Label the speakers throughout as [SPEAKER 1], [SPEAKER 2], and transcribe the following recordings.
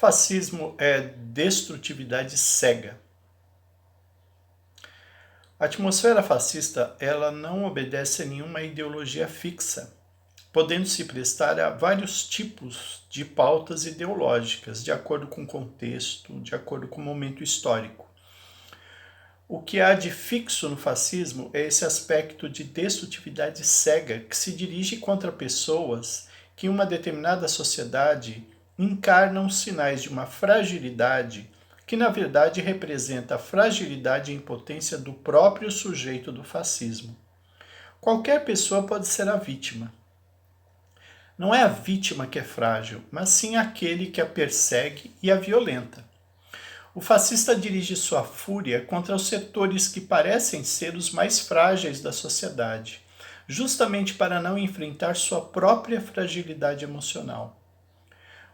[SPEAKER 1] Fascismo é destrutividade cega. A atmosfera fascista, ela não obedece a nenhuma ideologia fixa, podendo se prestar a vários tipos de pautas ideológicas, de acordo com o contexto, de acordo com o momento histórico. O que há de fixo no fascismo é esse aspecto de destrutividade cega que se dirige contra pessoas que em uma determinada sociedade encarnam sinais de uma fragilidade que na verdade representa a fragilidade e impotência do próprio sujeito do fascismo. Qualquer pessoa pode ser a vítima. Não é a vítima que é frágil, mas sim aquele que a persegue e a violenta. O fascista dirige sua fúria contra os setores que parecem ser os mais frágeis da sociedade, justamente para não enfrentar sua própria fragilidade emocional.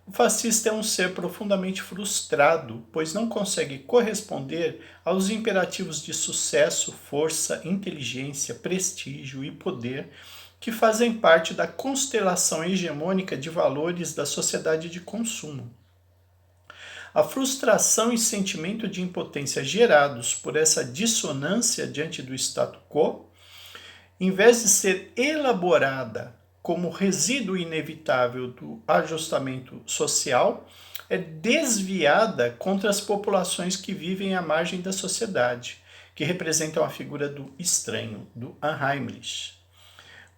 [SPEAKER 1] O fascista é um ser profundamente frustrado, pois não consegue corresponder aos imperativos de sucesso, força, inteligência, prestígio e poder que fazem parte da constelação hegemônica de valores da sociedade de consumo. A frustração e sentimento de impotência gerados por essa dissonância diante do status quo, em vez de ser elaborada como resíduo inevitável do ajustamento social, é desviada contra as populações que vivem à margem da sociedade, que representam a figura do estranho, do Unheimlich.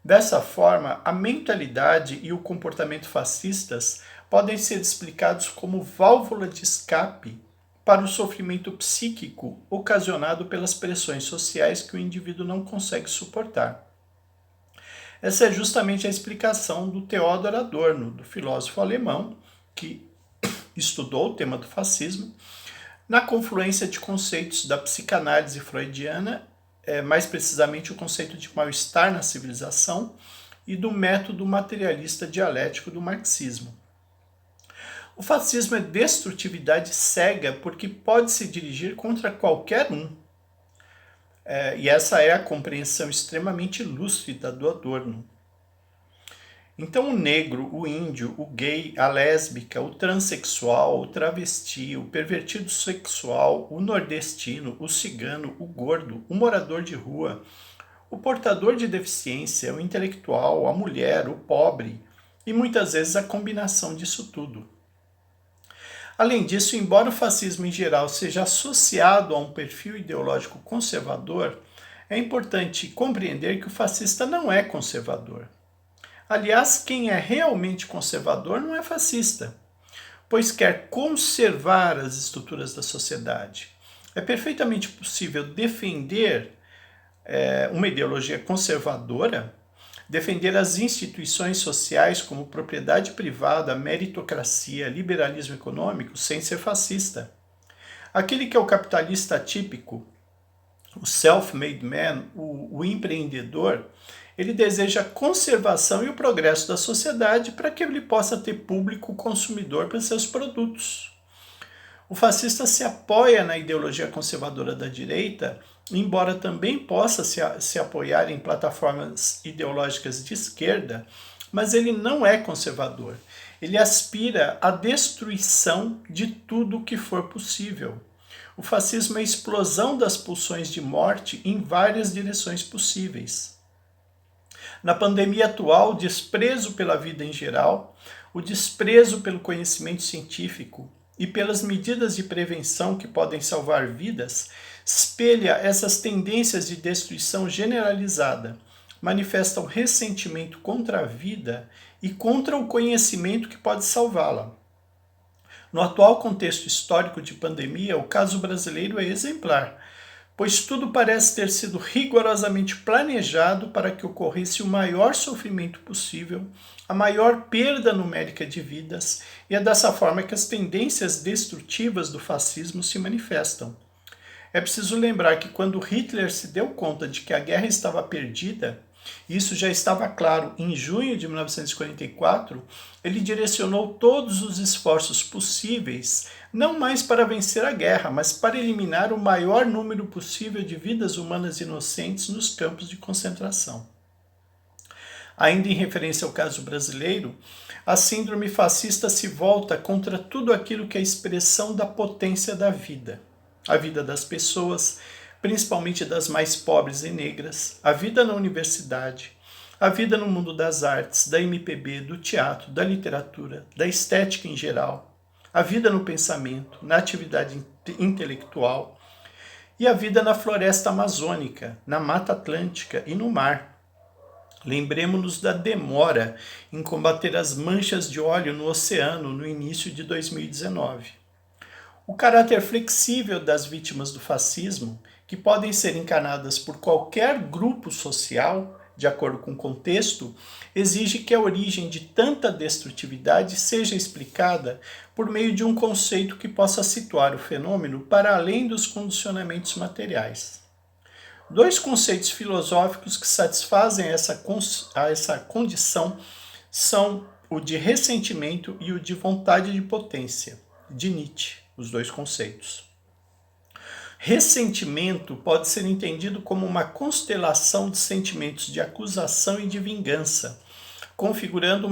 [SPEAKER 1] Dessa forma, a mentalidade e o comportamento fascistas podem ser explicados como válvula de escape para o sofrimento psíquico ocasionado pelas pressões sociais que o indivíduo não consegue suportar. Essa é justamente a explicação do Theodor Adorno, do filósofo alemão, que estudou o tema do fascismo, na confluência de conceitos da psicanálise freudiana, mais precisamente o conceito de mal-estar na civilização, e do método materialista dialético do marxismo. O fascismo é destrutividade cega porque pode se dirigir contra qualquer um. E essa é a compreensão extremamente lúcida do Adorno. Então o negro, o índio, o gay, a lésbica, o transexual, o travesti, o pervertido sexual, o nordestino, o cigano, o gordo, o morador de rua, o portador de deficiência, o intelectual, a mulher, o pobre e muitas vezes a combinação disso tudo. Além disso, embora o fascismo em geral seja associado a um perfil ideológico conservador, é importante compreender que o fascista não é conservador. Aliás, quem é realmente conservador não é fascista, pois quer conservar as estruturas da sociedade. É perfeitamente possível defender uma ideologia conservadora, defender as instituições sociais como propriedade privada, meritocracia, liberalismo econômico, sem ser fascista. Aquele que é o capitalista típico, o self-made man, o empreendedor, ele deseja a conservação e o progresso da sociedade para que ele possa ter público consumidor para seus produtos. O fascista se apoia na ideologia conservadora da direita, embora também possa se apoiar em plataformas ideológicas de esquerda, mas ele não é conservador. Ele aspira à destruição de tudo o que for possível. O fascismo é a explosão das pulsões de morte em várias direções possíveis. Na pandemia atual, o desprezo pela vida em geral, o desprezo pelo conhecimento científico e pelas medidas de prevenção que podem salvar vidas, espelha essas tendências de destruição generalizada, manifesta o ressentimento contra a vida e contra o conhecimento que pode salvá-la. No atual contexto histórico de pandemia, o caso brasileiro é exemplar, pois tudo parece ter sido rigorosamente planejado para que ocorresse o maior sofrimento possível, a maior perda numérica de vidas, e é dessa forma que as tendências destrutivas do fascismo se manifestam. É preciso lembrar que quando Hitler se deu conta de que a guerra estava perdida, isso já estava claro em junho de 1944, ele direcionou todos os esforços possíveis, não mais para vencer a guerra, mas para eliminar o maior número possível de vidas humanas inocentes nos campos de concentração. Ainda em referência ao caso brasileiro, a síndrome fascista se volta contra tudo aquilo que é expressão da potência da vida. A vida das pessoas, principalmente das mais pobres e negras, a vida na universidade, a vida no mundo das artes, da MPB, do teatro, da literatura, da estética em geral, a vida no pensamento, na atividade intelectual e a vida na floresta amazônica, na Mata Atlântica e no mar. Lembremos-nos da demora em combater as manchas de óleo no oceano no início de 2019. O caráter flexível das vítimas do fascismo, que podem ser encarnadas por qualquer grupo social, de acordo com o contexto, exige que a origem de tanta destrutividade seja explicada por meio de um conceito que possa situar o fenômeno para além dos condicionamentos materiais. Dois conceitos filosóficos que satisfazem essa condição são o de ressentimento e o de vontade de potência, de Nietzsche, os dois conceitos. Ressentimento pode ser entendido como uma constelação de sentimentos de acusação e de vingança, configurando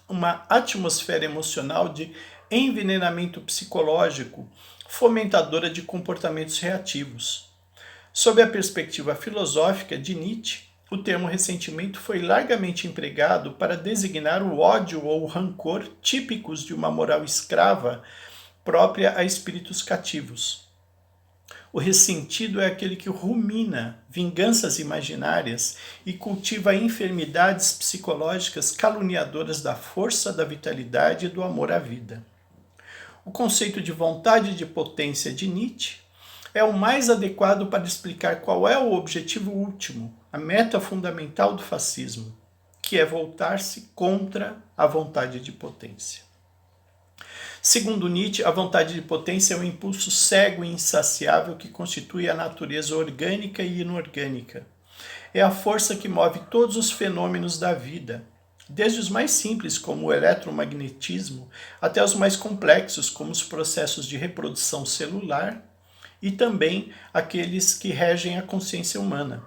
[SPEAKER 1] uma atmosfera emocional de envenenamento psicológico, fomentadora de comportamentos reativos. Sob a perspectiva filosófica de Nietzsche, o termo ressentimento foi largamente empregado para designar o ódio ou o rancor típicos de uma moral escrava própria a espíritos cativos. O ressentido é aquele que rumina vinganças imaginárias e cultiva enfermidades psicológicas caluniadoras da força, da vitalidade e do amor à vida. O conceito de vontade de potência de Nietzsche é o mais adequado para explicar qual é o objetivo último, a meta fundamental do fascismo, que é voltar-se contra a vontade de potência. Segundo Nietzsche, a vontade de potência é um impulso cego e insaciável que constitui a natureza orgânica e inorgânica. É a força que move todos os fenômenos da vida, desde os mais simples, como o eletromagnetismo, até os mais complexos, como os processos de reprodução celular, e também aqueles que regem a consciência humana.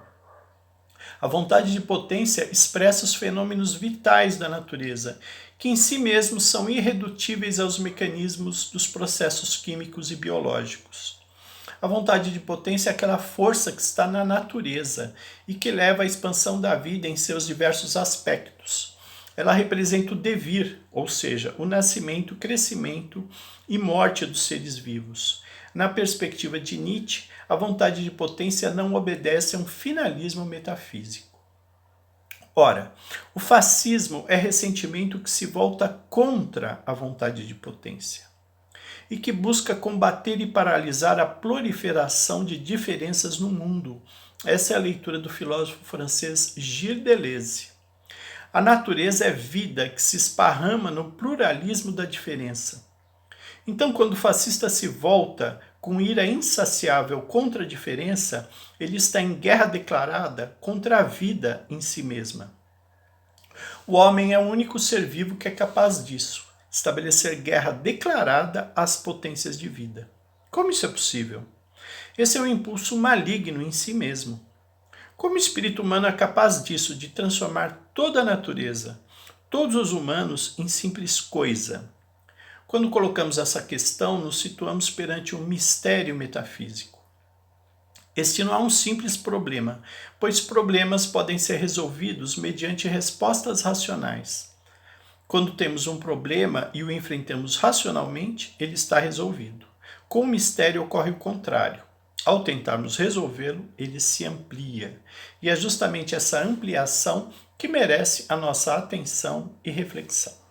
[SPEAKER 1] A vontade de potência expressa os fenômenos vitais da natureza, que em si mesmos são irredutíveis aos mecanismos dos processos químicos e biológicos. A vontade de potência é aquela força que está na natureza e que leva à expansão da vida em seus diversos aspectos. Ela representa o devir, ou seja, o nascimento, crescimento e morte dos seres vivos. Na perspectiva de Nietzsche, a vontade de potência não obedece a um finalismo metafísico. Ora, o fascismo é ressentimento que se volta contra a vontade de potência e que busca combater e paralisar a proliferação de diferenças no mundo. Essa é a leitura do filósofo francês Gilles Deleuze. A natureza é vida que se esparrama no pluralismo da diferença. Então, quando o fascista se volta com ira insaciável contra a diferença, ele está em guerra declarada contra a vida em si mesma. O homem é o único ser vivo que é capaz disso, estabelecer guerra declarada às potências de vida. Como isso é possível? Esse é um impulso maligno em si mesmo. Como o espírito humano é capaz disso, de transformar toda a natureza, todos os humanos, em simples coisa? Quando colocamos essa questão, nos situamos perante um mistério metafísico. Este não é um simples problema, pois problemas podem ser resolvidos mediante respostas racionais. Quando temos um problema e o enfrentamos racionalmente, ele está resolvido. Com o mistério ocorre o contrário. Ao tentarmos resolvê-lo, ele se amplia. E é justamente essa ampliação que merece a nossa atenção e reflexão.